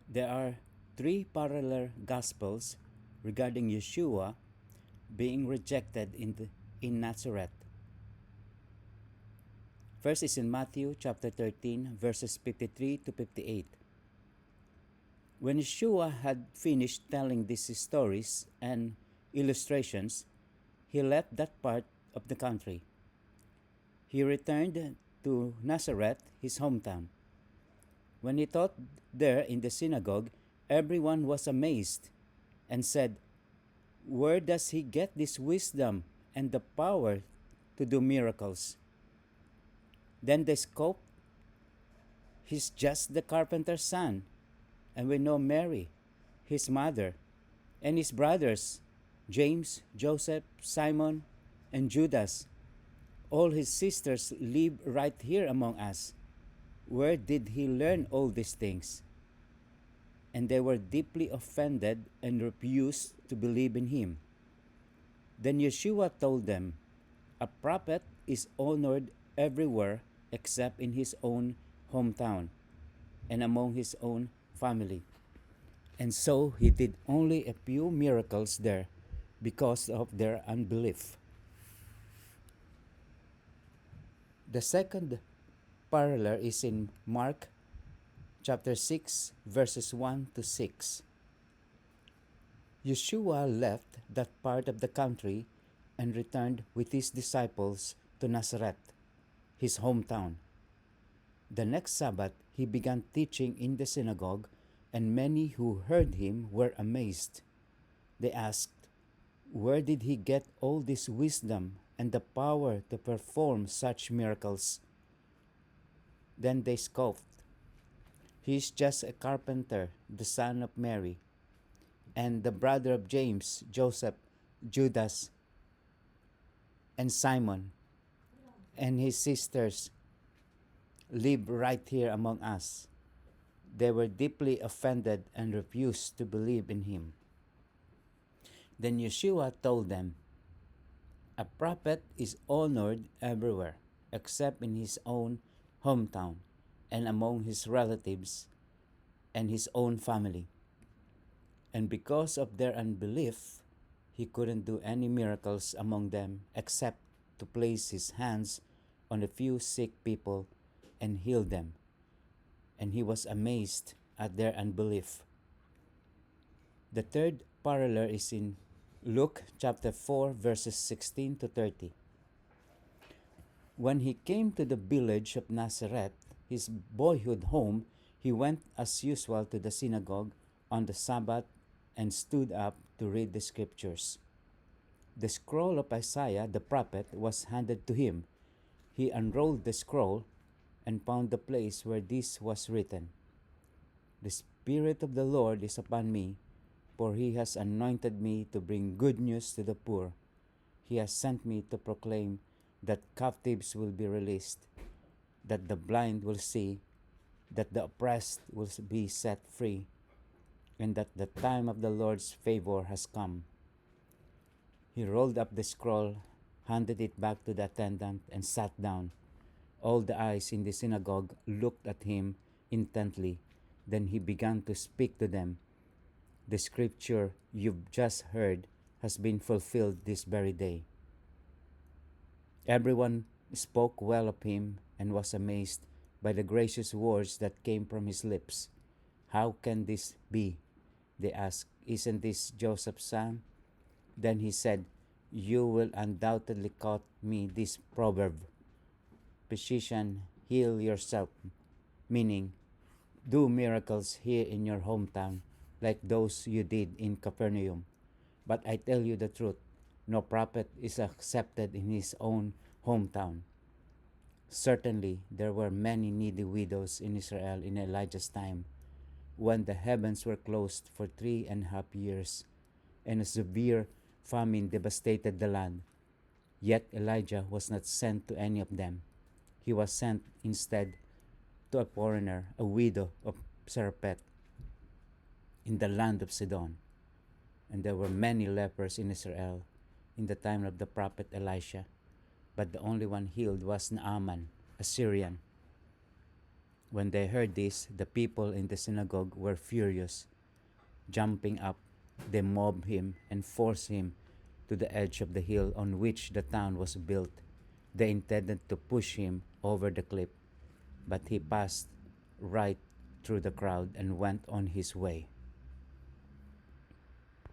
There are three parallel gospels regarding Yeshua being rejected in Nazareth. First is in Matthew chapter 13, verses 53 to 58. When Yeshua had finished telling these stories and illustrations, he left that part of the country. He returned to Nazareth, his hometown. When he taught there in the synagogue, everyone was amazed and said, "Where does he get this wisdom and the power to do miracles?" Then they scoffed, "He's just the carpenter's son, and we know Mary, his mother, and his brothers, James, Joseph, Simon, and Judas. All his sisters live right here among us. Where did he learn all these things?" And they were deeply offended and refused to believe in him. Then Yeshua told them, "A prophet is honored everywhere except in his own hometown and among his own family." And so he did only a few miracles there because of their unbelief. The second parallel is in Mark chapter 6, verses 1 to 6. Yeshua left that part of the country and returned with his disciples to Nazareth, his hometown. The next Sabbath, he began teaching in the synagogue, and many who heard him were amazed. They asked, "Where did he get all this wisdom and the power to perform such miracles?" Then they scoffed, "He is just a carpenter, the son of Mary, and the brother of James, Joseph, Judas, and Simon, and his sisters live right here among us." They were deeply offended and refused to believe in him. Then Yeshua told them, "A prophet is honored everywhere except in his own hometown and among his relatives and his own family." And because of their unbelief, he couldn't do any miracles among them except to place his hands on a few sick people and heal them. And he was amazed at their unbelief. The third parallel is in Luke chapter 4, verses 16 to 30. When he came to the village of Nazareth, his boyhood home, he went as usual to the synagogue on the Sabbath and stood up to read the scriptures. The scroll of Isaiah the prophet was handed to him. He unrolled the scroll and found the place where this was written, "The Spirit of the Lord is upon me, for he has anointed me to bring good news to the poor. He has sent me to proclaim that captives will be released, that the blind will see, that the oppressed will be set free, and that the time of the Lord's favor has come." He rolled up the scroll, handed it back to the attendant, and sat down. All the eyes in the synagogue looked at him intently. Then he began to speak to them. "The scripture you've just heard has been fulfilled this very day." Everyone spoke well of him and was amazed by the gracious words that came from his lips. "How can this be?" they asked. "Isn't this Joseph's son?" Then he said, "You will undoubtedly quote me this proverb, 'Physician, heal yourself,' meaning, do miracles here in your hometown like those you did in Capernaum. But I tell you the truth, no prophet is accepted in his own hometown." Certainly, there were many needy widows in Israel in Elijah's time, when the heavens were closed for 3.5 years, and a severe famine devastated the land. Yet Elijah was not sent to any of them. He was sent instead to a foreigner, a widow of Zarephath, in the land of Sidon. And there were many lepers in Israel in the time of the prophet Elisha, but the only one healed was Naaman, a Syrian. When they heard this, the people in the synagogue were furious. Jumping up, they mobbed him and forced him to the edge of the hill on which the town was built. They intended to push him over the cliff, but he passed right through the crowd and went on his way.